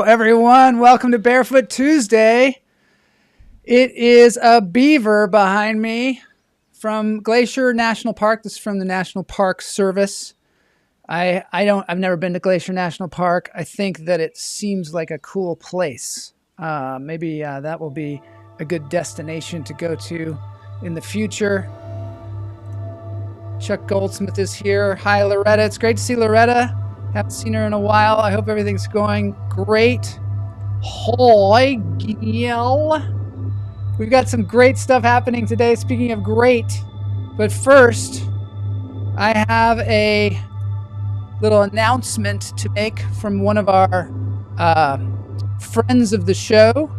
everyone. Welcome to Barefoot Tuesday. It is a beaver behind me from Glacier National Park. This is from the National Park Service. I've never been to Glacier National Park. I think that it seems like a cool place. Maybe that will be a good destination to go to in the future. Chuck Goldsmith is here. Hi, Loretta. It's great to see Loretta. Haven't seen her in a while. I hope everything's going great. Hoi, Gail. We've got some great stuff happening today. Speaking of great, but first, I have a little announcement to make from one of our friends of the show.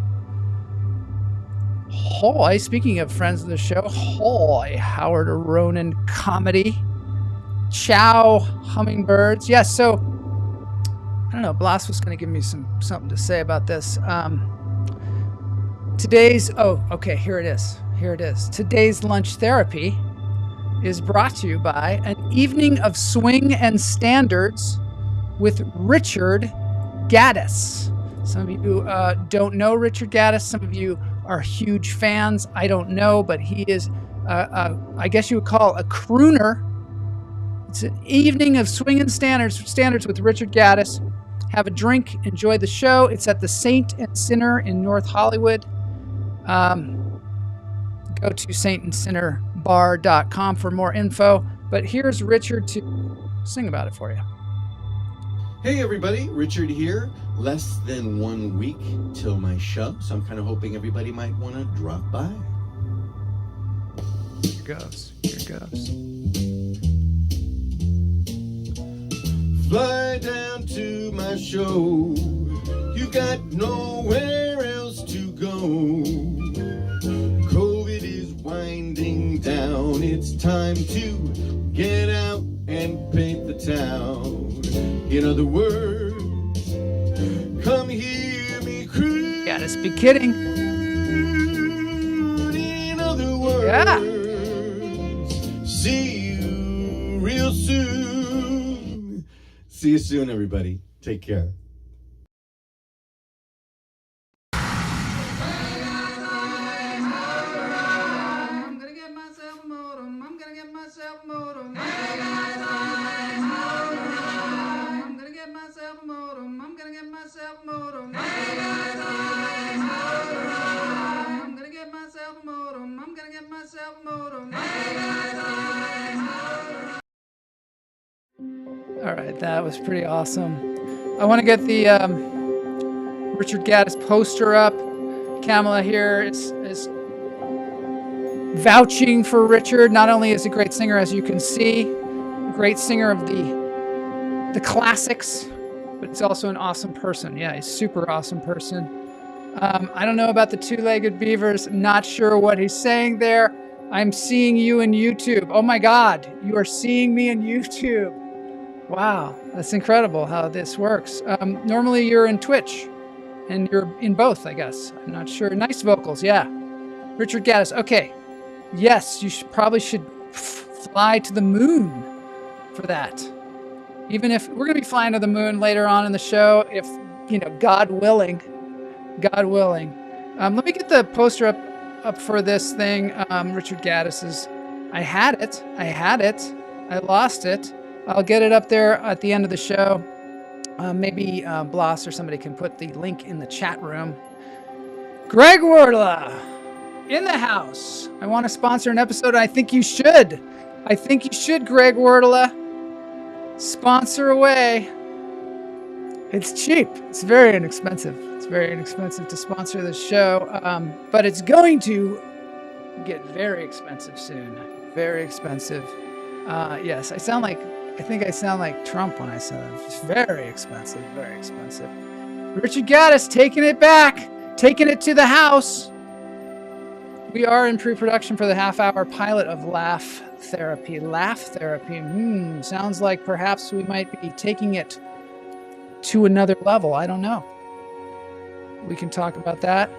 Hoi, speaking of friends of the show, hoi, Howard Ronan Comedy. Ciao, hummingbirds. Yes, so I don't know. Blas was going to give me something to say about this. Here it is. Today's lunch therapy is brought to you by an evening of swing and standards with Richard Gaddis. Some of you don't know Richard Gaddis. Some of you are huge fans. I don't know, but he is, I guess you would call a crooner. It's an evening of swing and standards with Richard Gaddis. Have a drink, enjoy the show. It's at the Saint and Sinner in North Hollywood. Go to saintandsinnerbar.com for more info. But here's Richard to sing about it for you. Hey everybody, Richard here. Less than 1 week till my show, so I'm kind of hoping everybody might want to drop by. Here goes. Fly down to my show. You got nowhere else to go. COVID is winding down. It's time to get out and paint the town. In other words, come hear me cruise. Gaddis, be kidding. In other words, yeah. See you real soon. See you soon, everybody. Take care. I'm gonna get myself a modem. I'm gonna get myself a modem. I'm gonna get myself a modem. I'm gonna get myself a modem. I'm gonna get myself a modem. I'm gonna get myself a modem. All right, that was pretty awesome. I want to get the Richard Gaddis poster up. Kamala here is vouching for Richard. Not only is he a great singer, as you can see, a great singer of the classics, but he's also an awesome person. Yeah, he's a super awesome person. I don't know about the two-legged beavers. Not sure what he's saying there. I'm seeing you in YouTube. Oh my God, you are seeing me in YouTube. Wow, that's incredible how this works. Normally you're in Twitch, and you're in both, I guess. I'm not sure. Nice vocals, yeah. Richard Gaddis, okay. Yes, you probably should fly to the moon for that. Even if we're going to be flying to the moon later on in the show, if, God willing. God willing. Let me get the poster up for this thing. Richard Gaddis's. I had it. I lost it. I'll get it up there at the end of the show. Maybe Blas or somebody can put the link in the chat room. Greg Wordla in the house. I want to sponsor an episode. I think you should. Greg Wordla. Sponsor away. It's cheap. It's very inexpensive. To sponsor the show. But it's going to get very expensive soon. Very expensive. Yes, I think I sound like Trump when I say that. It's very expensive. Richard Gaddis taking it back, taking it to the house. We are in pre-production for the half-hour pilot of Laugh Therapy. Sounds like perhaps we might be taking it to another level. I don't know. We can talk about that.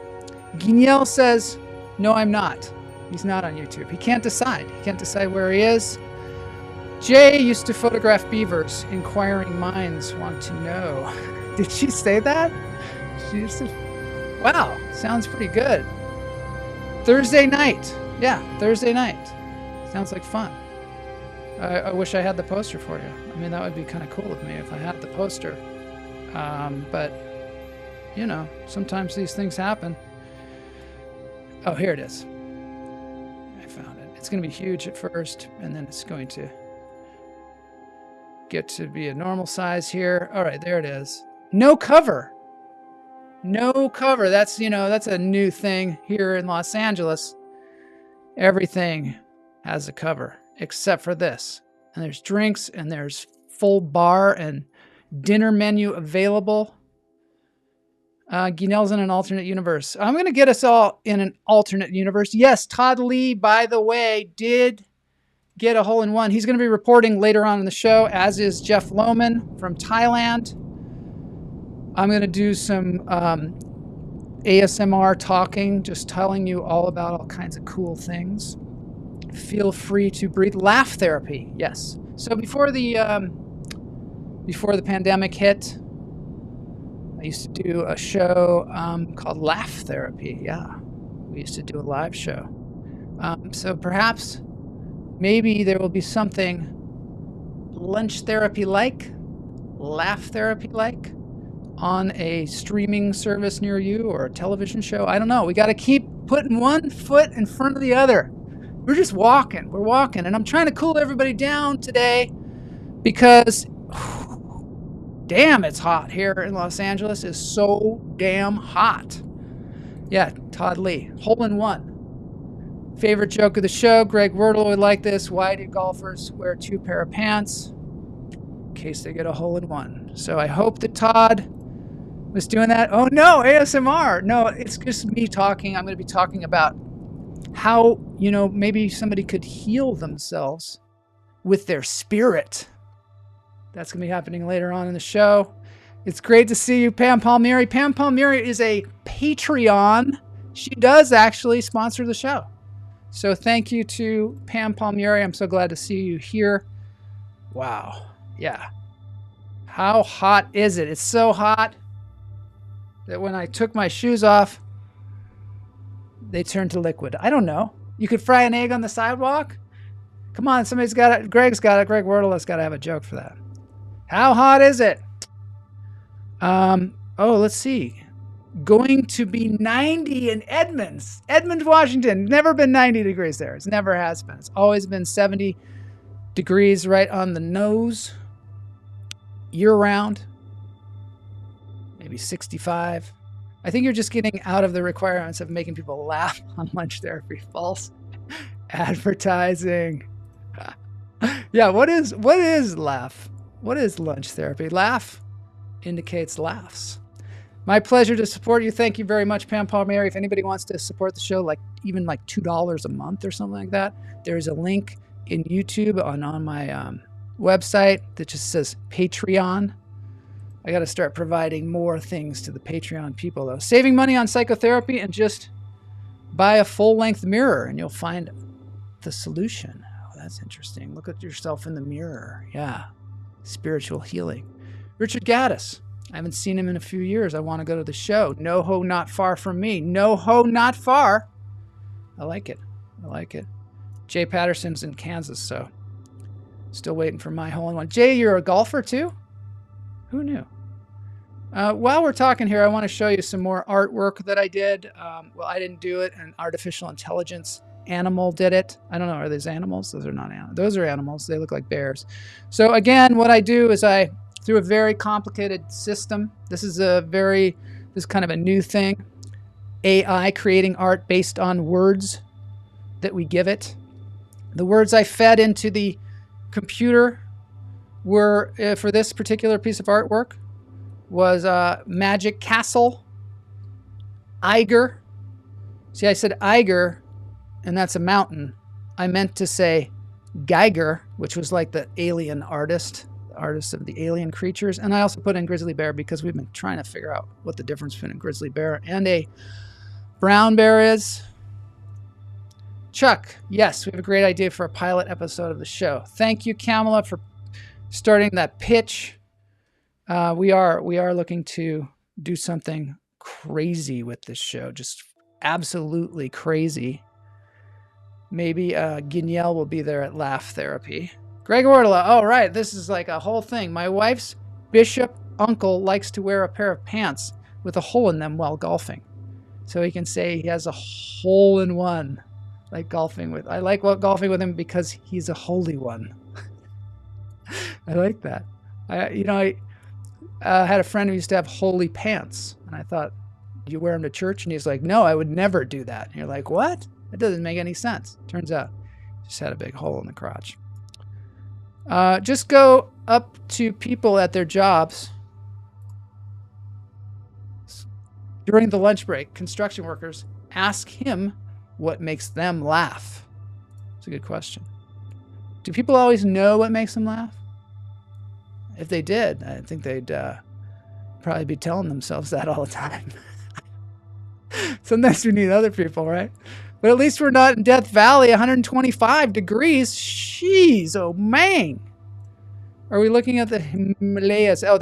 Guignel says, no, I'm not. He's not on YouTube. He can't decide. Where he is. Jay used to photograph beavers. Inquiring minds want to know. Did she say that? Wow, sounds pretty good. Thursday night. Yeah, Thursday night. Sounds like fun. I wish I had the poster for you. I mean, that would be kind of cool of me if I had the poster. But, you know, sometimes these things happen. Oh, here it is. I found it. It's going to be huge at first, and then it's going to get to be a normal size here. All right, there it is. No cover. No cover. That's, you know, that's a new thing here in Los Angeles. Everything has a cover except for this. And there's drinks and there's full bar and dinner menu available. Guinelle's in an alternate universe. I'm going to get us all in an alternate universe. Yes, Todd Lee, by the way, did get a hole-in-one. He's going to be reporting later on in the show, as is Jeff Lowman from Thailand. I'm going to do some ASMR talking, just telling you all about all kinds of cool things. Feel free to breathe. Laugh therapy, yes. So before the pandemic hit, I used to do a show called Laugh Therapy. Yeah, we used to do a live show. So perhaps, maybe there will be something lunch therapy-like, laugh therapy-like, on a streaming service near you or a television show. I don't know. We got to keep putting one foot in front of the other. We're just walking. We're walking. And I'm trying to cool everybody down today because, damn, it's hot here in Los Angeles. It's so damn hot. Yeah, Todd Lee. Hole-in-one. Favorite joke of the show. Greg Wordle would like this. Why do golfers wear 2 pair of pants? In case they get a hole-in-one. So I hope that Todd was doing that. Oh no, ASMR. No, it's just me talking. I'm going to be talking about how, you know, maybe somebody could heal themselves with their spirit. That's going to be happening later on in the show. It's great to see you, Pam Palmieri. Pam Palmieri is a Patreon. She does actually sponsor the show. So thank you to Pam Palmieri. I'm so glad to see you here. Wow. Yeah. How hot is it? It's so hot that when I took my shoes off, they turned to liquid. I don't know. You could fry an egg on the sidewalk? Come on, somebody's got it. Greg's got it. Greg Wordle has got to have a joke for that. How hot is it? Oh, let's see. Going to be 90 in Edmonds, Washington. Never been 90 degrees there. It never has been. It's always been 70 degrees right on the nose. Year round. Maybe 65. I think you're just getting out of the requirements of making people laugh on lunch therapy. False advertising. Yeah, what is laugh? What is lunch therapy? Laugh indicates laughs. My pleasure to support you. Thank you very much, Pam Palmieri. If anybody wants to support the show, even $2 a month or something like that, there's a link in YouTube on my website that just says Patreon. I got to start providing more things to the Patreon people, though. Saving money on psychotherapy, and just buy a full-length mirror and you'll find the solution. Oh, that's interesting. Look at yourself in the mirror. Yeah. Spiritual healing. Richard Gaddis. I haven't seen him in a few years. I want to go to the show. No ho, not far from me. No ho, not far. I like it. I like it. Jay Patterson's in Kansas, so still waiting for my hole-in-one. Jay, you're a golfer too? Who knew? While we're talking here, I want to show you some more artwork that I did. Well, I didn't do it. An artificial intelligence animal did it. I don't know. Are these animals? Those are not animals. Those are animals. They look like bears. So again, what I do is through a very complicated system. This is kind of a new thing. AI creating art based on words that we give it. The words I fed into the computer were, for this particular piece of artwork, was Magic Castle, Eiger. See, I said Eiger, and that's a mountain. I meant to say Geiger, which was like the alien artist, the artist of the alien creatures. And I also put in grizzly bear because we've been trying to figure out what the difference between a grizzly bear and a brown bear is. Chuck, yes, we have a great idea for a pilot episode of the show. Thank you, Kamala, for starting that pitch. We are looking to do something crazy with this show, just absolutely crazy. Maybe Guignel will be there at Laugh Therapy. Greg Ortela, oh, right, this is like a whole thing. My wife's bishop uncle likes to wear a pair of pants with a hole in them while golfing. So he can say he has a hole-in-one, like golfing with. I like golfing with him because he's a holy one. I like that. I had a friend who used to have holy pants, and I thought, do you wear them to church? And he's like, no, I would never do that. And you're like, what? That doesn't make any sense. Turns out, he just had a big hole in the crotch. Just go up to people at their jobs during the lunch break. Construction workers, ask him what makes them laugh. It's a good question. Do people always know what makes them laugh? If they did, I think they'd probably be telling themselves that all the time. Sometimes we need other people, right? But at least we're not in Death Valley, 125 degrees. Jeez, oh man. Are we looking at the Himalayas? Oh,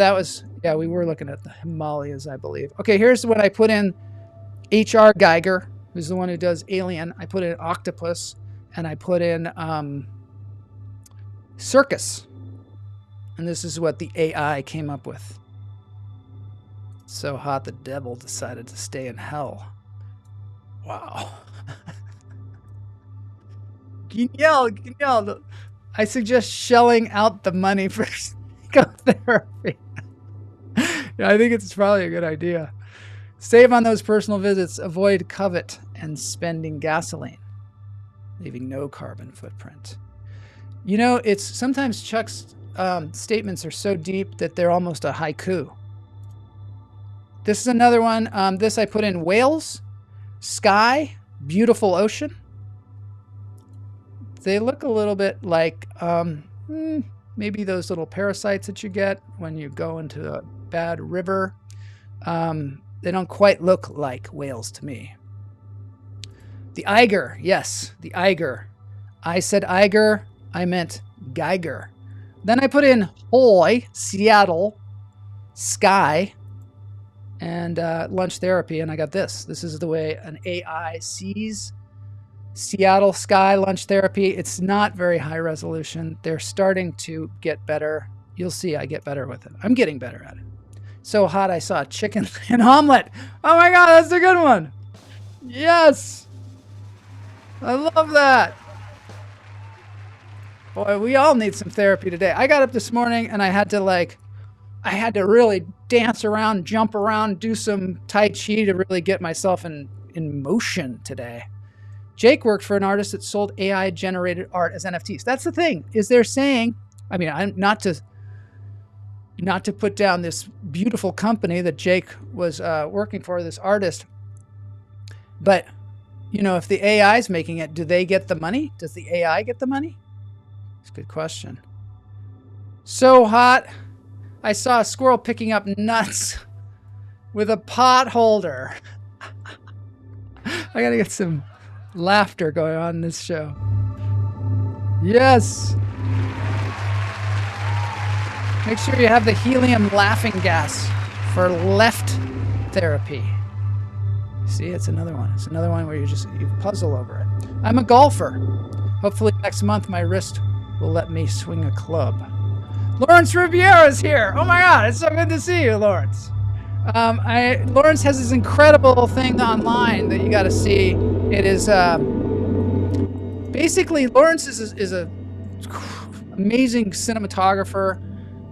yeah, we were looking at the Himalayas, I believe. Okay, here's what I put in. H.R. Geiger, who's the one who does Alien. I put in Octopus, and I put in Circus. And this is what the AI came up with. So hot the devil decided to stay in hell. Wow. Guignel, I suggest shelling out the money for psychotherapy. Yeah, I think it's probably a good idea. Save on those personal visits. Avoid covet and spending gasoline, leaving no carbon footprint. You know, it's sometimes Chuck's statements are so deep that they're almost a haiku. This is another one. This I put in whales, sky, beautiful ocean. They look a little bit like maybe those little parasites that you get when you go into a bad river. They don't quite look like whales to me. The Eiger, yes, the Eiger. I said Eiger, I meant Geiger. Then I put in Hoy, Seattle, Sky, and lunch therapy, and I got this. This is the way an AI sees Seattle Sky lunch therapy. It's not very high resolution. They're starting to get better. You'll see I get better with it. I'm getting better at it. So hot I saw chicken and omelet. Oh my God, that's a good one. Yes. I love that. Boy, we all need some therapy today. I got up this morning and I had to really dance around, jump around, do some Tai Chi to really get myself in motion today. Jake worked for an artist that sold AI-generated art as NFTs. That's the thing, is they're saying, I mean, I'm not to put down this beautiful company that Jake was working for, this artist, but, you know, if the AI is making it, do they get the money? Does the AI get the money? It's a good question. So hot. I saw a squirrel picking up nuts with a pot holder. I gotta get some laughter going on in this show. Yes. Make sure you have the helium laughing gas for left therapy. See, it's another one. It's another one where you puzzle over it. I'm a golfer. Hopefully next month my wrist will let me swing a club. Lawrence Riviera is here. Oh my God, it's so good to see you, Lawrence. Lawrence has this incredible thing online that you got to see. It is basically Lawrence is a amazing cinematographer,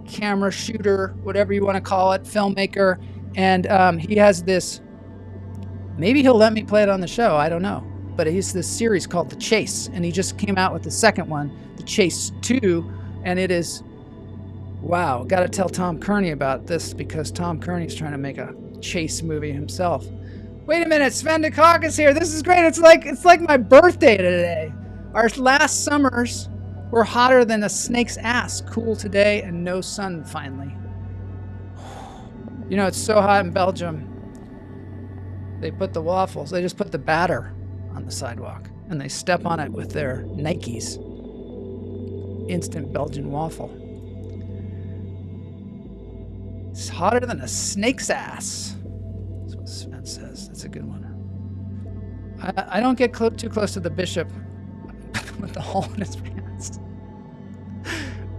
camera shooter, whatever you want to call it, filmmaker, and he has this. Maybe he'll let me play it on the show. I don't know, but he's this series called The Chase, and he just came out with the second one, The Chase 2, and it is. Wow, got to tell Tom Kearney about this because Tom Kearney's trying to make a chase movie himself. Wait a minute, Sven de Kock is here. This is great. It's like my birthday today. Our last summers were hotter than a snake's ass. Cool today and no sun finally. You know, it's so hot in Belgium. They put the waffles, they just put the batter on the sidewalk and they step on it with their Nikes. Instant Belgian waffle. It's hotter than a snake's ass. That's what Sven says. That's a good one. I don't get too close to the bishop with the hole in his pants.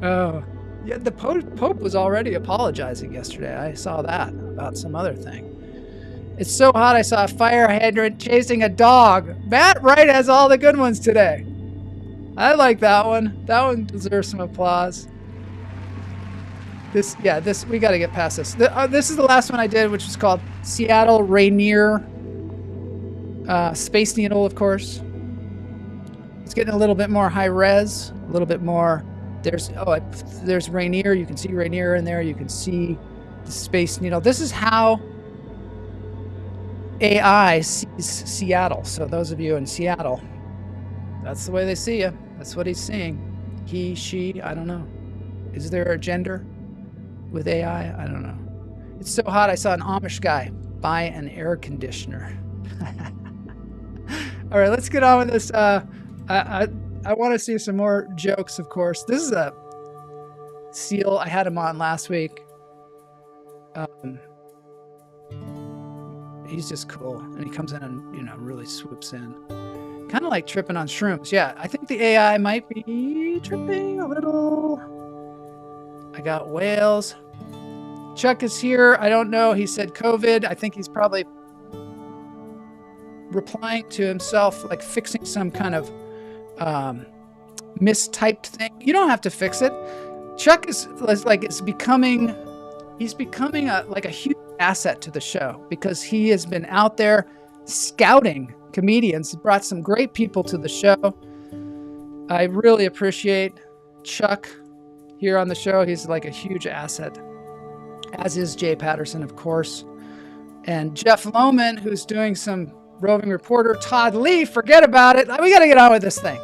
Oh, yeah. The Pope was already apologizing yesterday. I saw that about some other thing. It's so hot. I saw a fire hydrant chasing a dog. Matt Wright has all the good ones today. I like that one. That one deserves some applause. This we got to get past this. This is the last one I did, which was called Seattle Rainier. Space Needle, of course. It's getting a little bit more high res, a little bit more. There's Rainier. You can see Rainier in there. You can see the Space Needle. This is how AI sees Seattle. So those of you in Seattle, that's the way they see you. That's what he's seeing. He, she, I don't know. Is there a gender with AI? I don't know. It's so hot. I saw an Amish guy buy an air conditioner. All right, let's get on with this. I want to see some more jokes, of course. This is a seal. I had him on last week. He's just cool, and he comes in and really swoops in, kind of like tripping on shrooms. Yeah, I think the AI might be tripping a little. I got whales. Chuck is here. I don't know. He said COVID. I think he's probably replying to himself, like fixing some kind of mistyped thing. You don't have to fix it. Chuck is becoming a huge asset to the show because he has been out there scouting comedians, brought some great people to the show. I really appreciate Chuck here on the show. He's like a huge asset, as is Jay Patterson, of course. And Jeff Lowman, who's doing some roving reporter. Todd Lee, forget about it. We got to get on with this thing.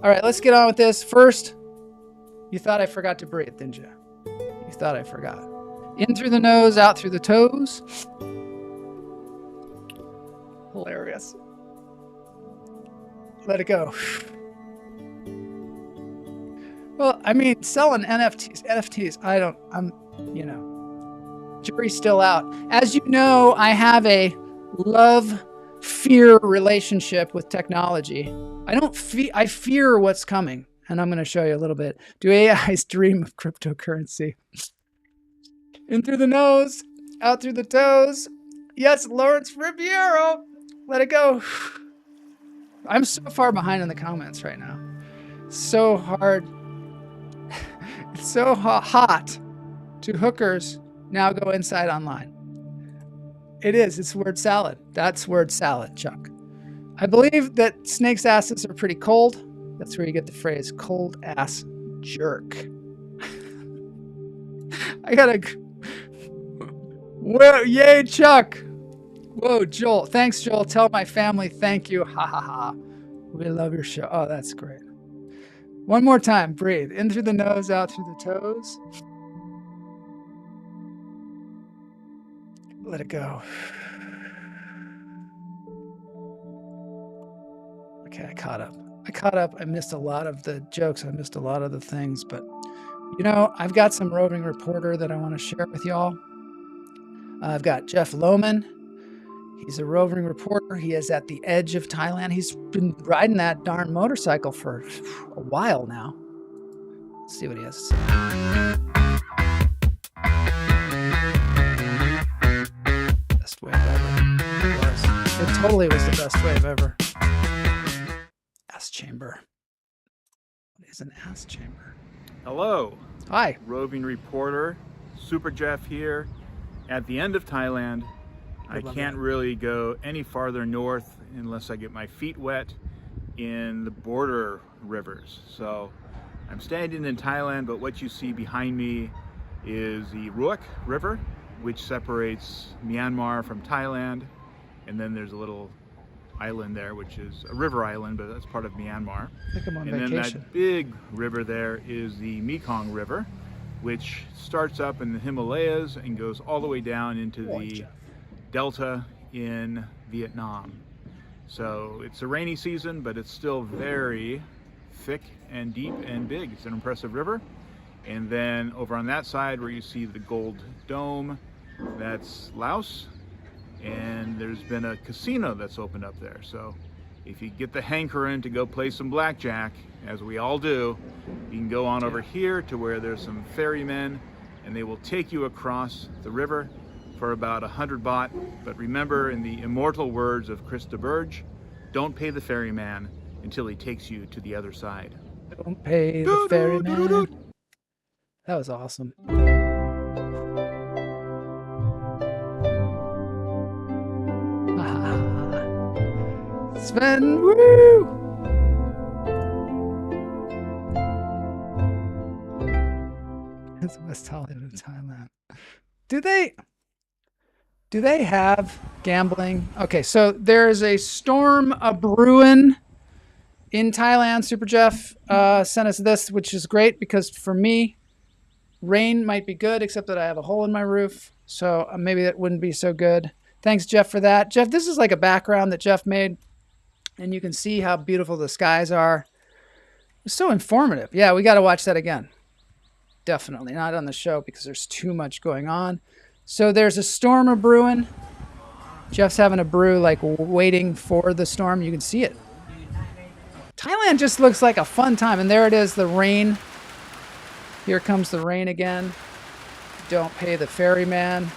All right, let's get on with this. First, you thought I forgot to breathe, didn't you? You thought I forgot. In through the nose, out through the toes. Hilarious. Let it go. Well, I mean, selling NFTs, jury's still out. As you know, I have a love-fear relationship with technology. I fear what's coming, and I'm going to show you a little bit. Do AIs dream of cryptocurrency? In through the nose, out through the toes. Yes, Lawrence Ribeiro. Let it go. I'm so far behind in the comments right now. So hard. It's so hot to hookers now go inside online. It is. It's word salad. That's word salad, Chuck. I believe that snakes' asses are pretty cold. That's where you get the phrase cold ass jerk. I gotta... Whoa, yay, Chuck. Whoa, Joel. Thanks, Joel. Tell my family thank you. Ha, ha, ha. We love your show. Oh, that's great. One more time. Breathe. In through the nose, out through the toes. Let it go. Okay, I caught up. I missed a lot of the jokes. I missed a lot of the things. But, I've got some roving reporter that I want to share with y'all. I've got Jeff Lowman. He's a roving reporter. He is at the edge of Thailand. He's been riding that darn motorcycle for a while now. Let's see what he has to say. Best wave ever. It totally was the best wave ever. Ass chamber. What is an ass chamber? Hello. Hi. Roving reporter, Super Jeff here at the end of Thailand. I can't really go any farther north unless I get my feet wet in the border rivers. So I'm standing in Thailand, but what you see behind me is the Ruak River, which separates Myanmar from Thailand. And then there's a little island there, which is a river island, but that's part of Myanmar. I think I'm on and vacation. Then that big river there is the Mekong River, which starts up in the Himalayas and goes all the way down into the delta in Vietnam. So it's a rainy season, but it's still very thick and deep and big. It's an impressive river. And then over on that side where you see the gold dome, that's Laos. and there's been a casino that's opened up there. So if you get the hankering to go play some blackjack, as we all do, you can go on over here to where there's some ferrymen, and they will take you across the river for about 100 baht. But remember, in the immortal words of Chris de Burgh, don't pay the ferryman until he takes you to the other side. Don't pay the ferryman. That was awesome. Sven, woo! It's West Hollywood in Thailand. Do they have gambling? Okay, so there's a storm a-brewing in Thailand. Super Jeff sent us this, which is great because for me, rain might be good, except that I have a hole in my roof. So maybe that wouldn't be so good. Thanks, Jeff, for that. Jeff, this is like a background that Jeff made, and you can see how beautiful the skies are. It's so informative. Yeah, we got to watch that again. Definitely not on the show because there's too much going on. So there's a storm a brewing. Jeff's having a brew, like waiting for the storm. You can see it. Thailand just looks like a fun time. And there it is, the rain. Here comes the rain again. Don't pay the ferryman.